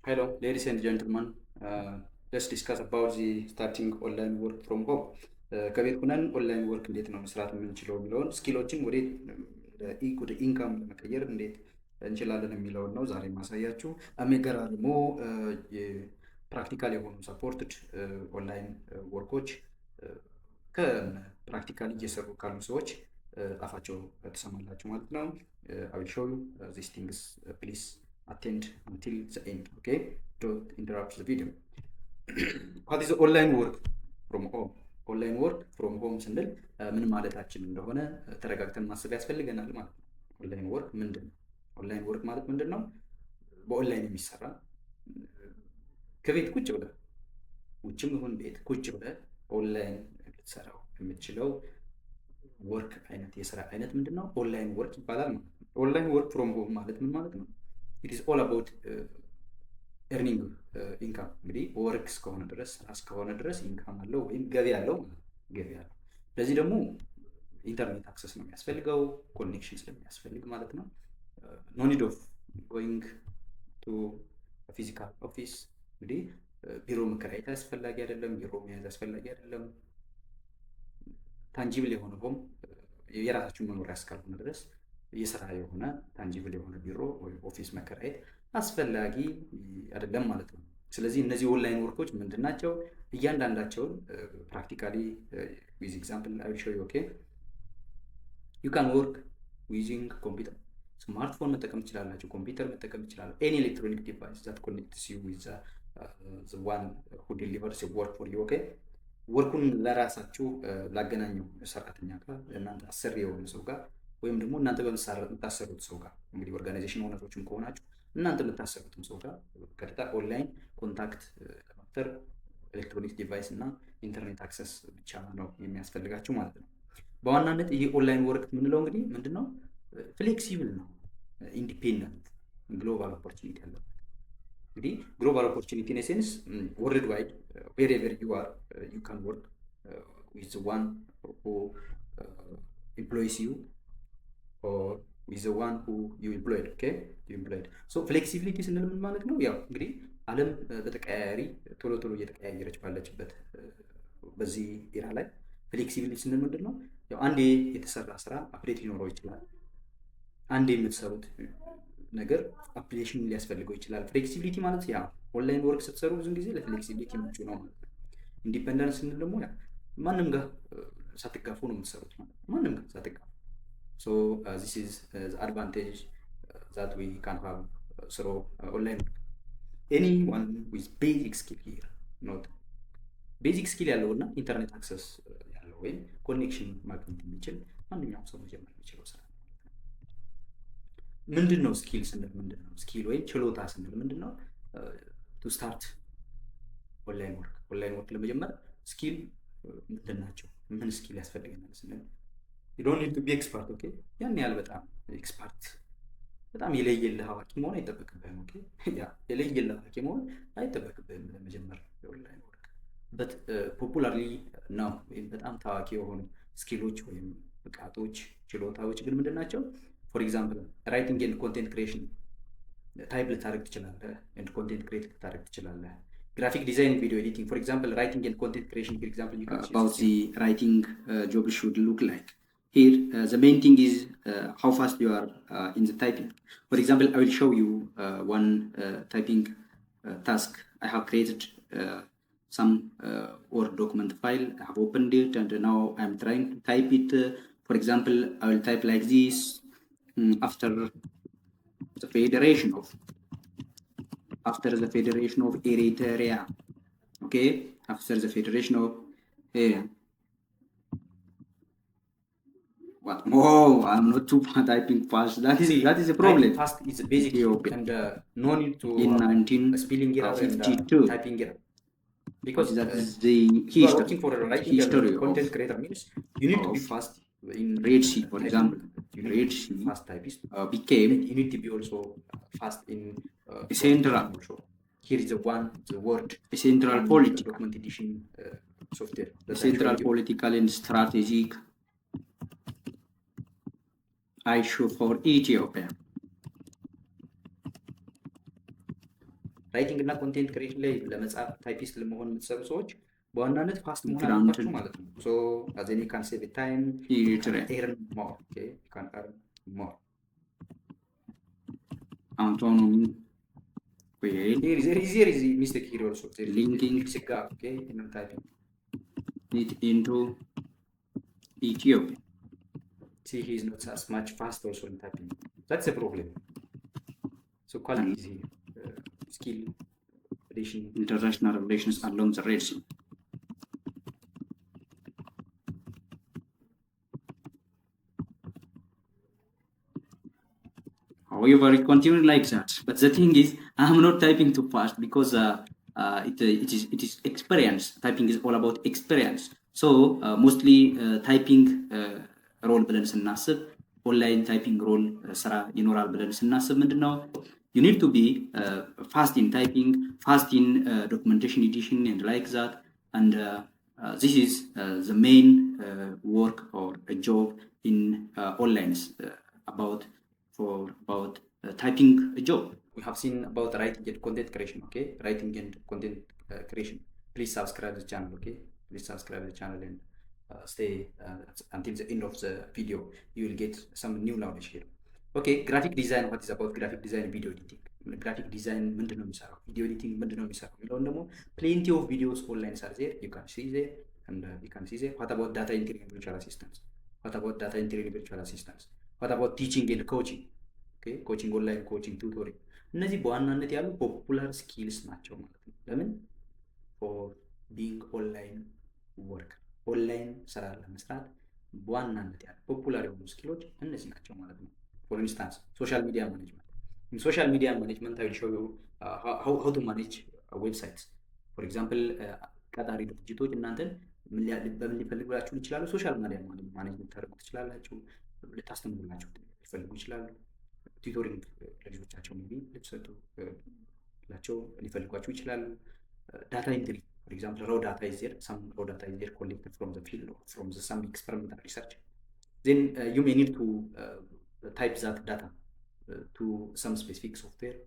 Hello, ladies and gentlemen. Let's discuss about the starting online work from home. ከቤት ሆነን ኦንላይን ወርክ እንዴት ነው መስራት የምንችለው የሚለውን ስኪሎችን ወደ ኢንካም ለመቀየር እንዴት እንችላለን የሚለውን ነው ዛሬ ማሳያችሁ። የሚገራርሙ ፕራክቲካል የሆኑ ሰፖርትድ ኦንላይን ወርኮች ከፕራክቲካሊ እየሰሩ ካሉ ሰዎች አፋቸው ትሰማላችሁ ማለት ነው። I will show you these things. Please attend until the end. Okay, don't interrupt the video. What is online work from home? ኦንላይን ወርክ ፍሮም ሆም ስንል ምን ማለታችን እንደሆነ ተረጋግተን ማሰብ ያስፈልገናል ማለት ነው። ኦንላይን ወርክ ምንድን ነው? ኦንላይን ወርክ ማለት ምንድን ነው? በኦንላይን የሚሰራ ከቤት ቁጭ ብለህ ውጭም ይሁን ቤት ቁጭ ብለህ ኦንላይን ልትሰራው የምትችለው ወርክ አይነት የስራ አይነት ምንድን ነው? ኦንላይን ወርክ ይባላል ማለት ነው። ኦንላይን ወርክ ፍሮም ሆም ማለት ምን ማለት ነው? ኢት ኢዝ ኦል አባውት ኤርኒንግ ኢንካም። እንግዲህ ወርክ እስከሆነ ድረስ ስራ እስከሆነ ድረስ ኢንካም አለው ወይም ገቢ አለው ማለት ነው። ገቢ አለው። ለዚህ ደግሞ ኢንተርኔት አክሰስ ነው የሚያስፈልገው፣ ኮኔክሽን ስለሚያስፈልግ ማለት ነው። ኖ ኒድ ኦፍ ጎይንግ ቱ ፊዚካል ኦፊስ። እንግዲህ ቢሮ መከራየት አስፈላጊ አይደለም፣ ቢሮ መያዝ አስፈላጊ አይደለም። ታንጂብል የሆነ ሆም የራሳችሁን መኖሪያ እስካልሆነ ድረስ የስራ የሆነ ታንጂብል የሆነ ቢሮ ወይ ኦፊስ መከራየት አስፈላጊ አይደለም ማለት ነው። ስለዚህ እነዚህ ኦንላይን ወርኮች ምንድን ናቸው? እያንዳንዳቸውን ፕራክቲካሊ ዊዝ ኤግዛምፕል አይ ዊል ሾው ዩ። ኦኬ ዩ ካን ወርክ ዊዚንግ ኮምፒውተር። ስማርትፎን መጠቀም ትችላላችሁ፣ ኮምፒውተር መጠቀም ትችላላችሁ። ኤኒ ኤሌክትሮኒክ ዲቫይስ ዛት ኮኔክትስ ዩ ዊዝ ዘ ዋን ሁ ዲሊቨርስ ወርክ ፎር ዩ። ኦኬ ወርኩን ለራሳችሁ ላገናኘው ሰራተኛ ጋር እናንተ አሰሪ የሆነ ሰው ጋር ወይም ደግሞ እናንተ በምታሰሩት ሰው ጋር እንግዲህ ኦርጋናይዜሽን ኦነሮችም ከሆናችሁ እናንተ የምታሰሩትም ሰው ጋር ቀጥታ ኦንላይን ኮንታክት ለመፍጠር ኤሌክትሮኒክ ዲቫይስ እና ኢንተርኔት አክሰስ ብቻ ነው የሚያስፈልጋችሁ ማለት ነው። በዋናነት ይሄ ኦንላይን ወርክ የምንለው እንግዲህ ምንድነው? ፍሌክሲብል ነው፣ ኢንዲፔንደንት፣ ግሎባል ኦፖርቹኒቲ ያለው እንግዲህ ግሎባል ኦፖርቹኒቲ ኢን ሴንስ ወርልድ ዋይድ ዌሬቨር ዩ አር ዩ ካን ወርክ ዊዝ ዋን ሁ ኤምፕሎይስ ዩ ኦር ዊዝ ዋን ሁ ዩ ኤምፕሎይድ። ኦኬ ዩ ኤምፕሎይድ። ሶ ፍሌክሲቢሊቲ ስንል ምን ማለት ነው? ያው እንግዲህ ዓለም በተቀያያሪ ቶሎ እየተቀያየረች ባለችበት በዚህ ኤራ ላይ ፍሌክሲቢሊቲ ስንል ምንድን ነው? ያው አንዴ የተሰራ ስራ አፕዴት ሊኖረው ይችላል። አንዴ የምትሰሩት ነገር አፕሊኬሽን ሊያስፈልገው ይችላል። ፍሌክሲቢሊቲ ማለት ያ ኦንላይን ወርክ ስትሰሩ ብዙን ጊዜ ለፍሌክሲቢሊቲ ምንጩ ነው ማለት ነው። ኢንዲፔንደንስ ስንል ደግሞ ያ ማንም ጋር ሳትጋፉ ነው የምትሰሩት ማለት ነው። ማንም ጋር ሳትጋፉ። ሶ ዚስ ኢዝ ዘ አድቫንቴጅ ዛት ዊ ካን ሃቭ ስሮ ኦንላይን ወርክ። ኤኒዋን ዊዝ ቤዚክ ስኪል ሂር ኖት ቤዚክ ስኪል ያለው እና ኢንተርኔት አክሰስ ያለው ወይም ኮኔክሽን ማግኘት የሚችል ማንኛውም ሰው መጀመር የሚችለው ስራ። ምንድን ነው ስኪል ስንል ምንድን ነው? ስኪል ወይም ችሎታ ስንል ምንድን ነው? ቱ ስታርት ኦንላይን ወርክ ለመጀመር ስኪል ምንድን ናቸው? ምን ስኪል ያስፈልገናል ስንል ዩ ዶንት ኒድ ቱ ቢ ኤክስፐርት። ኦኬ ያን ያህል በጣም ኤክስፐርት በጣም የለየልህ አዋቂ መሆን አይጠበቅብህም። ኦኬ ያ የለየልህ አዋቂ መሆን አይጠበቅብህም ለመጀመር የኦንላይን ወርክ። በት ፖፑላርሊ ነው ወይም በጣም ታዋቂ የሆኑ ስኪሎች ወይም ብቃቶች ችሎታዎች ግን ምንድን ናቸው? ፎር ኤግዛምፕል ራይቲንግ ኤንድ ኮንቴንት ክሪኤሽን ታይፕ ልታደርግ ትችላለህ፣ ኤንድ ኮንቴንት ክሬት ልታደርግ ትችላለህ። graphic design, video editing, for example, writing and content creation. For example, you can about the writing job should look like. Here, the main thing is how fast you are in the typing. For example, I will show you one typing task. I have created some Word document file. I have opened it and now I am trying to type it. For example, I will type like this. After the federation of Eritrea. Okay, after the federation of what? Oh, I'm not too typing fast. That is a problem. Fast is basic and no need to in 1952 typing error, because that is the history. Looking for a writing content creator means you need to be fast. In Red Sea, for example, Red Sea fast typist became. You need to be also fast in central. Here is the word central political document edition software. The central political and strategic issue for Ethiopia. ራይቲንግ እና ኮንቴንት ክሬሽን ላይ ለመጻፍ ታይፒስት ለመሆን የምትሰሩ ሰዎች በዋናነት ፋስት መሆን Granted. አለባችሁ ማለት ነው። ሶ then you can save the time, you can earn more, okay? You can earn more. Autonomy. There is a mistake here also. There is Linking it's a gap, okay, in typing. it into Ethiopia. See, he is not as much fast also in typing. That's a problem. So quality is skill addition. International relations along the Red Sea. However, it continued like that. But the thing is, I'm not typing too fast because it is experience. Typing is all about experience. So mostly typing role ብለን ስናስብ ኦንላይን ታይፒንግ ሮል ስራ ይኖራል ብለን ስናስብ ምንድነው you need to be fast in typing, fast in documentation edition and like that, and this is the main work or a job in online about typing a job. We have seen about writing and content creation, okay? Writing and content creation. Please subscribe the channel, okay? Please subscribe the channel and stay until the end of the video. You will get some new knowledge here. Okay, graphic design. What is about graphic design? Video editing. Graphic design ምንድነው የሚሰራው? Video editing ምንድነው የሚሰራው? የሚለውን ደግሞ plenty of videos online are there. You can see there and you can see there. What about data entry and virtual assistants? What about data entry and virtual assistants? What about teaching and coaching? Okay, coaching online, coaching tutorial. እነዚህ በዋናነት ያሉ ፖፑላር ስኪልስ ናቸው ማለት ነው። ለምን? for being online work. ኦንላይን ስራ ለመስራት በዋናነት ያሉ ፖፑላር የሆኑ ስኪሎች እነዚህ ናቸው ማለት ነው። For instance, social media management. In social media management, I will show you how to manage websites. For example, ቀጣሪ ድርጅቶች እናንተን በምን ሊፈልጉላችሁ ይችላሉ? ሶሻል ሚዲያ ማኔጅመንት ታደርጉ ትችላላችሁ። ልታስተምሩላችሁ ሊፈልጉ ይችላሉ። ቱቶሪንግ ለልጆቻቸው ሜቢ ልትሰጡላቸው ሊፈልጓችሁ ይችላሉ። ዳታ ኢንትሪ, for example, raw data is there. Some raw data is there collected from the field or from some experimental research. Then you may need to type that data to some specific software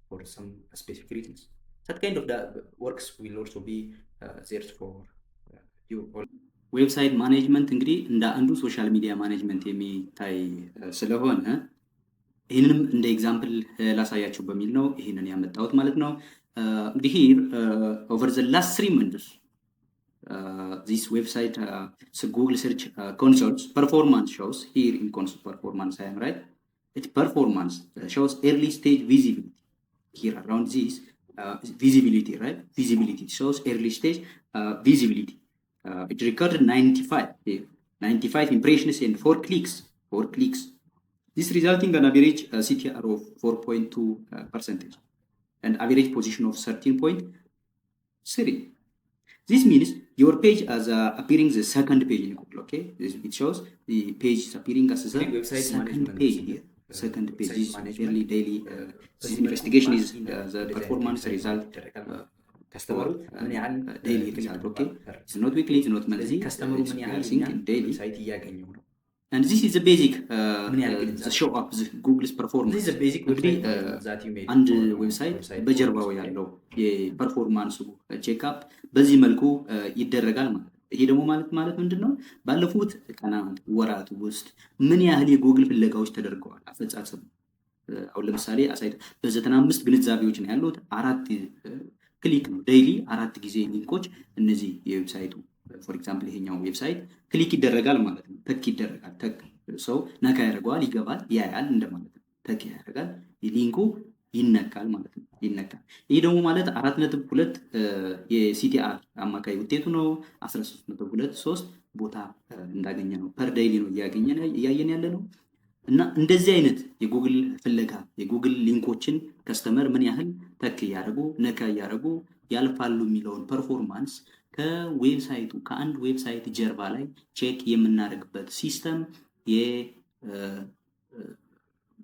for some specific reasons. That kind of works will also be there for you. ዌብሳይት ማኔጅመንት እንግዲህ እንደ አንዱ ሶሻል ሚዲያ ማኔጅመንት የሚታይ ስለሆነ ይህንንም እንደ ኤግዛምፕል ላሳያቸው በሚል ነው ይህንን ያመጣሁት ማለት ነው። እንግዲህ over the last 3 months this website Google search consoles performance shows here in console performance I am right. Its performance shows early stage visibility here around this visibility, right? Visibility shows early stage visibility. It recorded 95 impressions and 4 clicks. This resulting an average CTR of 4.2% and average position of 13.3. This means your page as appearing the second page in Google, okay? It shows the page is appearing as the second page here. Second page is fairly daily. This investigation is the performance result. ከስተመሩ ምን ያህል daily result, okay? It's not weekly, it's not monthly. ከስተመሩ ምን ያህል daily ሳይት እያገኘው ነው። And this is the basic the show up the Google's performance. This is the basic that you made. አንድ ዌብሳይት በጀርባው ያለው የፐርፎርማንሱ ቼክአፕ በዚህ መልኩ ይደረጋል ማለት ነው። ይሄ ደግሞ ማለት ምንድነው? ባለፉት ቀናት ወራት ውስጥ ምን ያህል የጉግል ፍለጋዎች ተደርገዋል አፈጻጸም። አሁን ለምሳሌ አሳይት በ95 ግንዛቤዎች ነው ያሉት 4 ክሊክ ነው ዴይሊ 4 ጊዜ ሊንኮች እነዚህ የዌብሳይቱ ፎር ኤግዛምፕል ይሄኛው ዌብሳይት ክሊክ ይደረጋል ማለት ነው። ተክ ይደረጋል። ተክ ሰው ነካ ያደርገዋል፣ ይገባል፣ ያያል እንደማለት ነው። ተክ ያደርጋል፣ ሊንኩ ይነካል ማለት ነው። ይነካል። ይሄ ደግሞ ማለት 4.2 የሲቲአር አማካይ ውጤቱ ነው። 13.23 ቦታ እንዳገኘ ነው። ፐር ዴይሊ ነው እያየን ያለ ነው። እና እንደዚህ አይነት የጉግል ፍለጋ የጉግል ሊንኮችን ከስተመር ምን ያህል ተክ ያደርጉ ነካ ያደርጉ ያልፋሉ የሚለውን ፐርፎርማንስ ከዌብሳይቱ ከአንድ ዌብሳይት ጀርባ ላይ ቼክ የምናደርግበት ሲስተም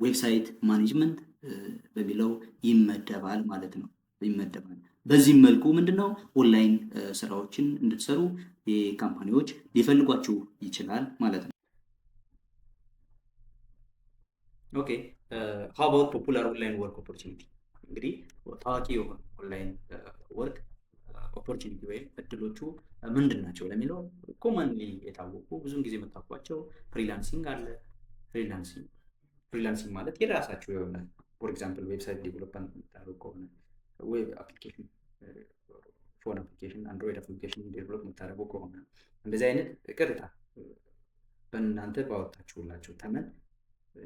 የዌብሳይት ማኔጅመንት በሚለው ይመደባል ማለት ነው። ይመደባል። በዚህም መልኩ ምንድነው ኦንላይን ስራዎችን እንድትሰሩ የካምፓኒዎች ሊፈልጓችሁ ይችላል ማለት ነው። Okay, how about popular online work opportunity? እንግዲህ ታዋቂ የሆኑ ኦንላይን ወርክ ኦፖርቹኒቲ ወይም እድሎቹ ምንድን ናቸው ለሚለው ኮመንሊ የታወቁ ብዙውን ጊዜ የምታውቋቸው ፍሪላንሲንግ አለ። ፍሪላንሲንግ ማለት የራሳቸው የሆነ ፎር ኤግዛምፕል ዌብሳይት ዴቨሎፕመንት የምታደርጉ ከሆነ ዌብ አፕሊኬሽን፣ ፎን አፕሊኬሽን፣ አንድሮይድ አፕሊኬሽን ዴቨሎፕ የምታደርጉ ከሆነ እንደዚህ አይነት ቀጥታ በእናንተ ባወጣችሁላቸው ተመን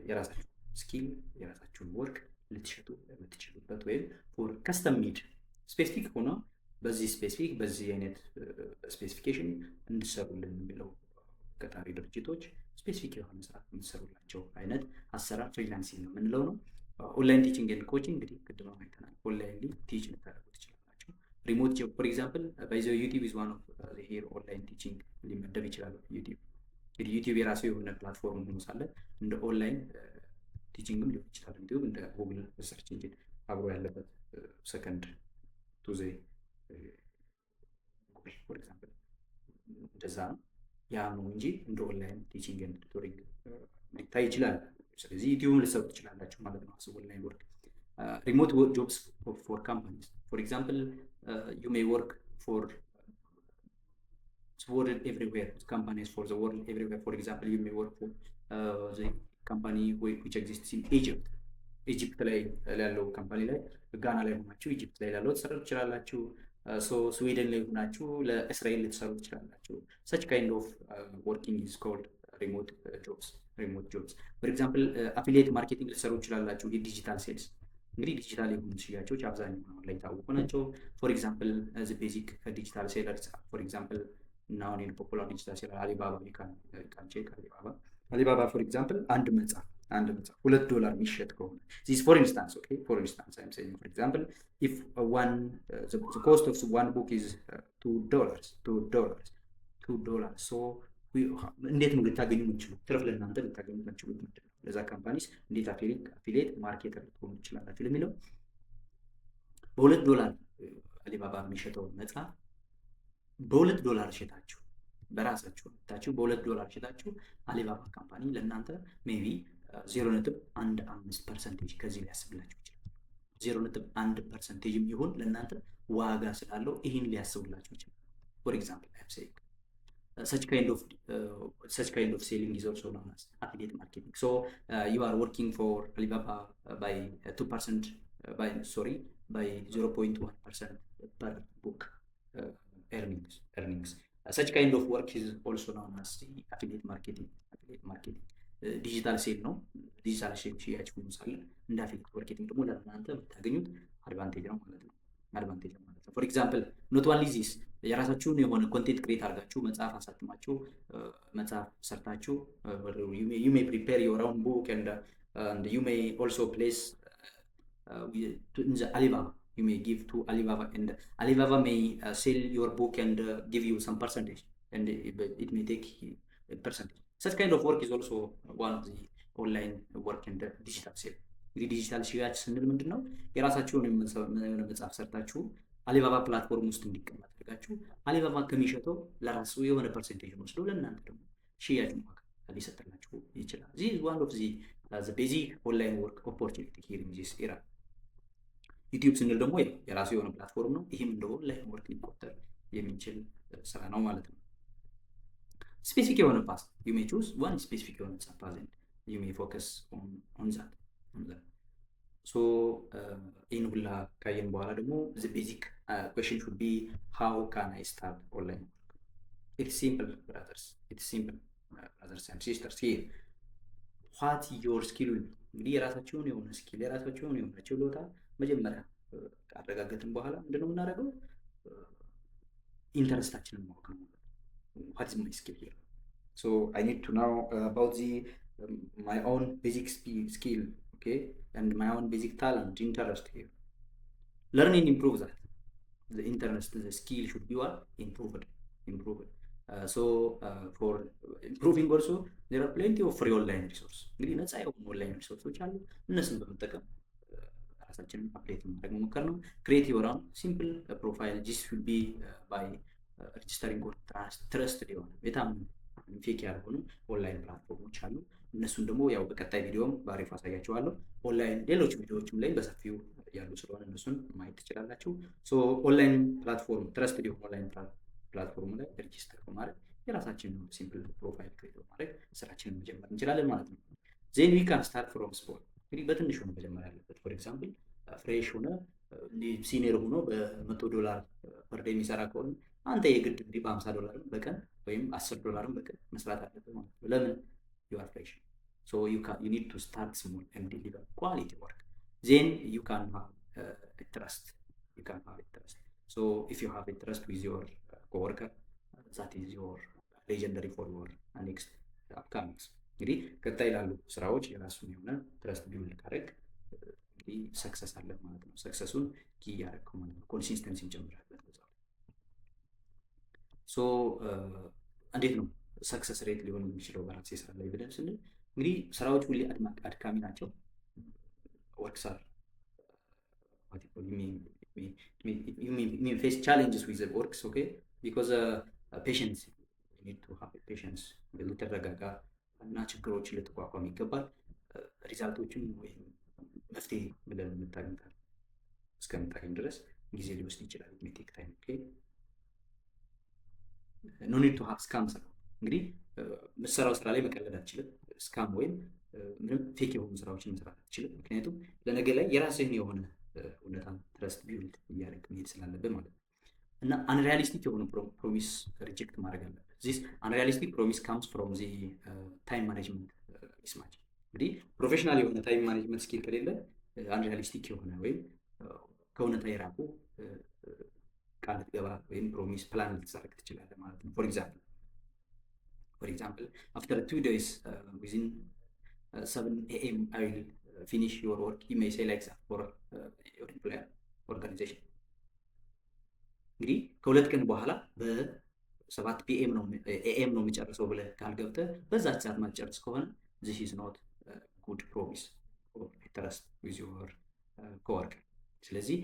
የራሳችሁ ስኪል የራሳችሁን ወርክ ልትሸጡ የምትችሉበት ወይም ፎር ከስተም ኒድ ስፔሲፊክ ሆኖ በዚህ አይነት ስፔሲፊኬሽን እንድሰሩልን የሚለው ቀጣሪ ድርጅቶች ስፔሲፊክ የሆነ ስራ የምትሰሩላቸው አይነት አሰራር ፍሪላንሲንግ ነው የምንለው ነው። ኦንላይን ቲችንግ ኤንድ ኮቺንግ እንግዲህ ቅድም አይተናል። ኦንላይን ቲች ልታደርጉ ትችላላችሁ። ሪሞት ጆብ ፎር ኤግዛምፕል ባይዘው ዩቲዩብ ኢዝ ዋን ኦፍ ሄር ኦንላይን ቲችንግ ሊመደብ ይችላል። ዩቲዩብ የራሱ የሆነ ፕላትፎርም ሆኖ ሳለ እንደ ኦንላይን ቲችንግም ሊሆን ይችላል። ዩቲዩብ እንደ ጉግል ሰርች ኢንጂን አብሮ ያለበት ሰከንድ ቱ ዘ ጉግል ፎር ኤግዛምፕል እንደዛ ነው። ያ ነው እንጂ እንደ ኦንላይን ቲችንግ ኤንድ ቱቶሪንግ ሊታይ ይችላል። ስለዚህ ዩቲዩብ ልትሰሩ ትችላላችሁ ማለት ነው። አስቡ ኦንላይን ወርክ ሪሞት ጆብስ ፎር ካምፓኒስ ፎር ኤግዛምፕል ዩ ሜይ ወርክ ፎር world everywhere companies for the world everywhere. For example, you may work for the company which exists in ኢጂፕት ላይ ያለው ካምፓኒ ላይ ጋና ላይ ሆናችሁ ኢጂፕት ላይ ያለው ትሰሩ ትችላላችሁ። ስዊድን ላይ ሆናችሁ ለእስራኤል ልትሰሩ ትችላላችሁ። such kind of working is called remote jobs. for example affiliate marketing ልትሰሩ ትችላላችሁ። የዲጂታል ሴልስ እንግዲህ ዲጂታል የሆኑ ሽያጮች አብዛኛው ላይ የታወቁ ናቸው። for example the basic digital sellers for example now in popular digital seller Alibaba you can check Alibaba for example አንድ መጽሐፍ $2 የሚሸጥ ከሆነ this for instance I'm saying for example if the cost of one book is $2 so እንዴት ነው ልታገኙ የምትችሉት? ትርፍ ለእናንተ ልታገኙ የምትችሉት ምንድን ነው? ለዛ ካምፓኒስ እንዴት አፊሊየት ማርኬተር ልትሆኑ ትችላላችሁ ለሚለው $2 አሊባባ የሚሸጠው መጽሐፍ $2 ሸጣችሁ በራሳችሁ ታችሁ $2 ሸጣችሁ አሊባባ ካምፓኒ ለእናንተ ሜቢ 0.15% ከዚህ ሊያስብላችሁ ይችላል። 0.1% ይሁን ለእናንተ ዋጋ ስላለው ይህን ሊያስብላችሁ ይችላል። for example I'm saying such kind of selling is also known as affiliate marketing. So you are working for Alibaba by 2% by 0.1% per book earnings. Such kind of work is also known as the affiliate marketing. ዲጂታል ሴል ነው። ዲጂታል ሴል ሽያጭ ሆኖ ሳለ እንደ አፊሊየት ማርኬቲንግ ደግሞ ለእናንተ የምታገኙት አድቫንቴጅ ነው ማለት ነው። ፎር ኤግዛምፕል ኖት ኦንሊ ዚስ የራሳችሁን የሆነ ኮንቴንት ክሬት አድርጋችሁ መጽሐፍ አሳትማችሁ መጽሐፍ ሰርታችሁ you may prepare your own book and you may also place in the Alibaba. You may give to Alibaba and Alibaba may sell your book and give you some percentage and it may take a percentage. Such kind of work is also one of the online work and digital sale. እንግዲህ ዲጂታል ሽያጭ ስንል ምንድን ነው? የራሳችሁን የሆነ መጽሐፍ ሰርታችሁ አሊባባ ፕላትፎርም ውስጥ እንዲቀመጥ አድርጋችሁ አሊባባ ከሚሸጠው ለራሱ የሆነ ፐርሰንቴጅ ወስዶ ለእናንተ ደግሞ ሽያጭ ዋጋ ሊሰጥላችሁ ይችላል። this is one of the basic online work opportunity here in this era. ዩቲዩብ ስንል ደግሞ የራሱ የሆነ ፕላትፎርም ነው። ይህም እንደ ኦንላይን ወርክ ሊቆጠር የሚችል ስራ ነው ማለት ነው። ስፔሲፊክ የሆነ ፓስ you may choose one specific የሆነ ፓስ and you may focus on that. So in ሁላ ካየን በኋላ ደግሞ the basic question should be how can I start online work? It's simple brothers and sisters here. What your skill will be? እንግዲህ የራሳችሁን የሆነ ስኪል የራሳችሁን የሆነ ችሎታ መጀመሪያ ካረጋገጥን በኋላ ምንድነው የምናደርገው? ኢንተረስታችንን ማወቅ ነው። what is my skill here? So I need to know about my own basic skill, okay, and my own basic talent, interest here. Learn and improve that. The interest, the skill should be improved. So for improving also there are plenty of free online resources. እንግዲህ ነፃ የሆኑ ኦንላይን ሪሶርሶች አሉ። እነሱን በመጠቀም ራሳችንን አፕዴት ማድረግ መሞከር ነው። create your own simple profile. This should be by registering or trusted የሆነ የታመኑ ፌክ ያልሆኑ ኦንላይን ፕላትፎርሞች አሉ። እነሱን ደግሞ ያው በቀጣይ ቪዲዮም ባሪፍ አሳያችኋለሁ። ኦንላይን ሌሎች ቪዲዮዎችም ላይ በሰፊው ያሉ ስለሆነ እነሱን ማየት ትችላላችሁ። ሶ ኦንላይን ፕላትፎርም ትረስትድ የሆነ ኦንላይን ፕላትፎርም ላይ ሬጂስተር በማድረግ የራሳችንን ሲምፕል ፕሮፋይል ክሬት በማድረግ ስራችንን መጀመር እንችላለን ማለት ነው። ዜን ዊ ካን ስታርት ፍሮም ስሞል። እንግዲህ በትንሹ ነው መጀመር ያለበት። ፎር ኤግዛምፕል ፍሬሽ ሆነ ሲኒየር ሆኖ $100 ፐር ዴይ የሚሰራ ከሆነ አንተ የግድ እንግዲህ $50 በቀን ወይም $10 በቀን መስራት አለብህ ማለት ነው። ለምን? ዩ አር ፍሬሽ። ሶ ዩ ኒድ ቱ ስታርት ስሞል ኤንድ ዲሊቨር ኳሊቲ ወርክ ዜን ዩ ካን ሃቭ ትረስት ሶ ኢፍ ዩ ሃቭ ትረስት ዊዝ ዮር ኮወርከር ዛት ኢዝ ዮር ሌጀንደሪ ፎር ዮር ኔክስት አፕካሚንግስ። እንግዲህ ቀጣይ ላሉ ስራዎች የራሱን የሆነ ትረስት ቢውልድ ካደረግ እንግዲህ ሰክሰስ አለ ማለት ነው። ሰክሰሱን ኪ ያደረግከው ማለት ነው። ኮንሲስተንሲ እንጨምራለን። ሶ እንዴት ነው ሰክሰስ ሬት ሊሆን የሚችለው በራሴ ስራ ላይ ብለን ስንል እንግዲህ ስራዎች ሁሌ አድካሚ ናቸው። ወርክስ አር ፌስ ቻሌንጅስ ዊዝ ወርክስ ኦኬ ቢኮዝ ፔሽንስ ኒድ ቱ ሃቭ ፔሽንስ ልትረጋጋ እና ችግሮችን ልትቋቋም ይገባል። ሪዛልቶችን ወይም መፍትሄ ብለን እስከምታገኝ ድረስ ጊዜ ሊወስድ ይችላል። ሜቴክ ታይም ኦኬ ኖ ኒድ ቱ ሃቭ ስካም ስራ እንግዲህ የምትሰራው ስራ ላይ መቀለድ አትችልም። ስካም ወይም ምንም ፌክ የሆኑ ስራዎችን መስራት አትችልም። ምክንያቱም ለነገ ላይ የራስህን የሆነ እውነታ ትረስት ቢውልድ እያደረግ መሄድ ስላለብህ ማለት ነው። እና አንሪያሊስቲክ የሆኑ ፕሮሚስ ሪጀክት ማድረግ አለበት። ዚስ አንሪያሊስቲክ ፕሮሚስ ካምስ ፍሮም ዚ ታይም ማኔጅመንት ሚስማች። እንግዲህ ፕሮፌሽናል የሆነ ታይም ማኔጅመንት ስኪል ከሌለ አንሪያሊስቲክ የሆነ ወይም ከእውነታ የራቁ ቃል ልትገባ ወይም ፕሮሚስ ፕላን ልትዘረግ ትችላለህ ማለት ነው። ፎር ኤግዛምፕል አፍተር 2 days ዊዝን 7 AM I will finish your work. You may say like that for your employer organization. እንግዲህ ከሁለት ቀን በኋላ በ7 PM ነው AM ነው የሚጨርሰው ብለህ ካልገብተህ በዛች ሰዓት ማትጨርስ ከሆነ this is not a good promise or trust with your coworker። ስለዚህ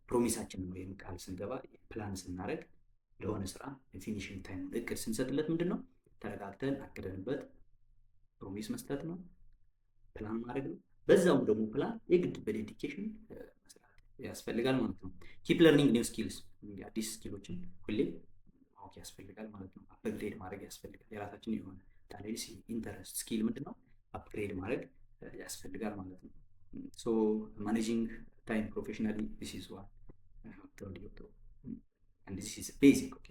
ፕሮሚሳችንን ወይም ቃል ስንገባ ፕላን ስናደርግ ለሆነ ስራ ፊኒሽንግ ታይም እቅድ ስንሰጥለት ምንድን ነው ተረጋግተን አቅደንበት ፕሮሚስ መስጠት ነው፣ ፕላን ማድረግ ነው። በዛውም ደግሞ ፕላን የግድ በዴዲኬሽን መስራት ያስፈልጋል ማለት ነው። ኪፕ ለርኒንግ ኒው ስኪልስ፣ አዲስ ስኪሎችን ሁሌ ማወቅ ያስፈልጋል ማለት ነው። አፕግሬድ ማድረግ ያስፈልጋል። የራሳችን የሆነ ታሌንት ኢንተረስት ስኪል ምንድን ነው አፕግሬድ ማድረግ ያስፈልጋል ማለት ነው። ሶ ማኔጂንግ ታይም ፕሮፌሽናሊ ዲስ ኢዝ ዋት አይ ሃቭ ቶልድ ዩ ቱ ኤንድ ዲስ ኢዝ ቤዚክ ኦኬ።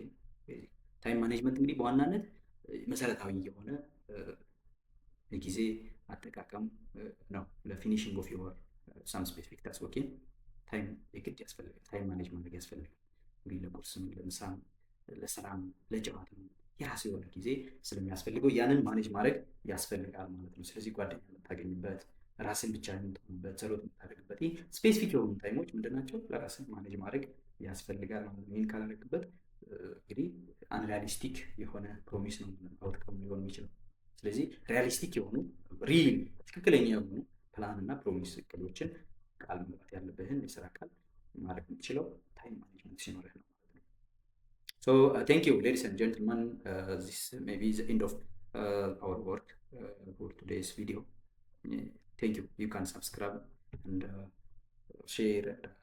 ታይም ማኔጅመንት እንግዲህ በዋናነት መሰረታዊ የሆነ የጊዜ አጠቃቀም ነው ለፊኒሽንግ ኦፍ ዮር ሳም ስፔሲፊክ ታስክ ኦኬ። ታይም የግድ ያስፈልጋል። ታይም ማኔጅ ማድረግ ያስፈልጋል። እንግዲህ ለቁርስም፣ ለምሳም፣ ለስራም፣ ለጨዋታም የራሱ የሆነ ጊዜ ስለሚያስፈልገው ያንን ማኔጅ ማድረግ ያስፈልጋል ማለት ነው። ስለዚህ ጓደኛ የምታገኝበት፣ ራስን ብቻ የምትሆንበት፣ ጸሎት የምታደርግበት ስፔሲፊክ የሆኑ ታይሞች ምንድናቸው? ለራስን ማኔጅ ማድረግ ያስፈልጋል ማለት ነው። ይህን ካላደረግበት እንግዲህ አንሪያሊስቲክ የሆነ ፕሮሚስ ነው አውትካም ሊሆን የሚችለው። ስለዚህ ሪያሊስቲክ የሆኑ ሪል ትክክለኛ የሆኑ ፕላን እና ፕሮሚስ እቅዶችን ቃል መግባት ያለብህን የስራ ቃል ማድረግ የምትችለው ታይም ማኔጅመንት ሲኖርህ ነው ማለት ነው። ሶ ቴንክ ዩ ሌዲስ ኤንድ ጀንትልማን ዚስ ሜይ ቢ ዘ ኤንድ ኦፍ our work for today's video. Thank you. You can subscribe and share and